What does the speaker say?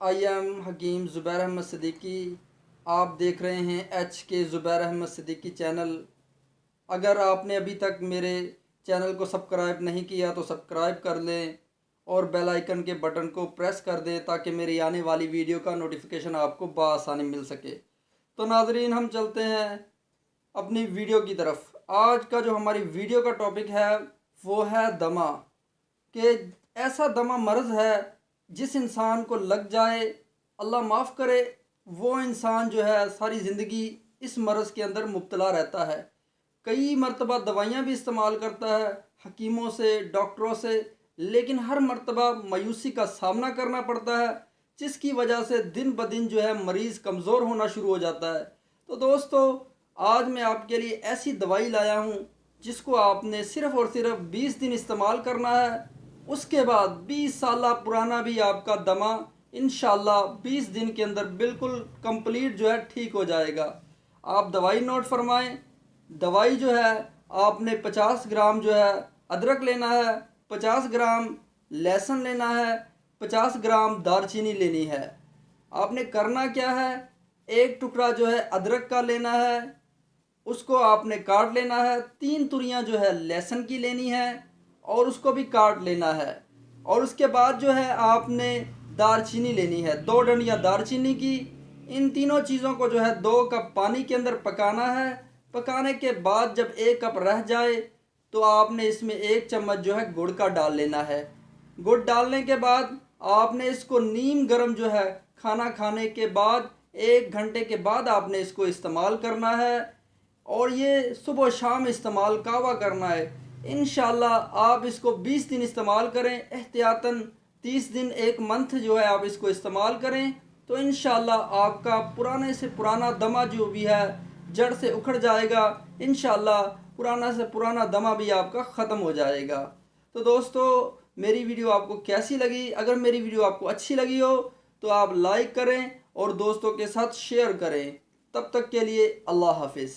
I am हकीम ज़ुबैर अहमद सिद्दीकी। आप देख रहे हैं HK ज़ुबैर अहमद सिद्दीकी चैनल। अगर आपने अभी तक मेरे चैनल को सब्सक्राइब नहीं किया तो सब्सक्राइब कर लें और बेल आइकन के बटन को प्रेस कर दें ताकि मेरी आने वाली वीडियो का नोटिफिकेशन आपको बआसानी मिल सके। तो नाजरीन, हम चलते हैं अपनी वीडियो की तरफ। आज का जो हमारी वीडियो का टॉपिक है वो है दमा। कि ऐसा दमा मर्ज़ है जिस इंसान को लग जाए, अल्लाह माफ़ करे, वो इंसान जो है सारी ज़िंदगी इस मर्ज़ के अंदर मुब्तला रहता है। कई मरतबा दवाइयाँ भी इस्तेमाल करता है हकीमों से, डॉक्टरों से, लेकिन हर मरतबा मायूसी का सामना करना पड़ता है, जिसकी वजह से दिन ब दिन जो है मरीज़ कमज़ोर होना शुरू हो जाता है। तो दोस्तों, आज मैं आपके लिए ऐसी दवाई लाया हूँ जिसको आपने सिर्फ़ और सिर्फ 20 दिन इस्तेमाल करना है। उसके बाद 20 साल पुराना भी आपका दमा इंशाल्लाह 20 दिन के अंदर बिल्कुल कंप्लीट जो है ठीक हो जाएगा। आप दवाई नोट फरमाएं। दवाई जो है आपने 50 ग्राम जो है अदरक लेना है, 50 ग्राम लहसुन लेना है, 50 ग्राम दालचीनी लेनी है। आपने करना क्या है, एक टुकड़ा जो है अदरक का लेना है, उसको आपने काट लेना है। 3 तुरियां जो है लहसुन की लेनी है और उसको भी काट लेना है। और उसके बाद जो है आपने दालचीनी लेनी है, 2 डंडियाँ दालचीनी की। इन तीनों चीज़ों को जो है 2 कप पानी के अंदर पकाना है। पकाने के बाद जब 1 कप रह जाए तो आपने इसमें 1 चम्मच जो है गुड़ का डाल लेना है। गुड़ डालने के बाद आपने इसको नीम गर्म जो है खाना खाने के बाद 1 घंटे के बाद आपने इसको इस्तेमाल करना है। और ये सुबह शाम इस्तेमाल कावा करना है। इंशाल्लाह आप इसको 20 दिन इस्तेमाल करें, एहतियातन 30 दिन 1 मंथ जो है आप इसको इस्तेमाल करें, तो इंशाल्लाह आपका पुराने से पुराना दमा जो भी है जड़ से उखड़ जाएगा। इंशाल्लाह पुराना से पुराना दमा भी आपका ख़त्म हो जाएगा। तो दोस्तों, मेरी वीडियो आपको कैसी लगी? अगर मेरी वीडियो आपको अच्छी लगी हो तो आप लाइक करें और दोस्तों के साथ शेयर करें। तब तक के लिए अल्लाह हाफिज़।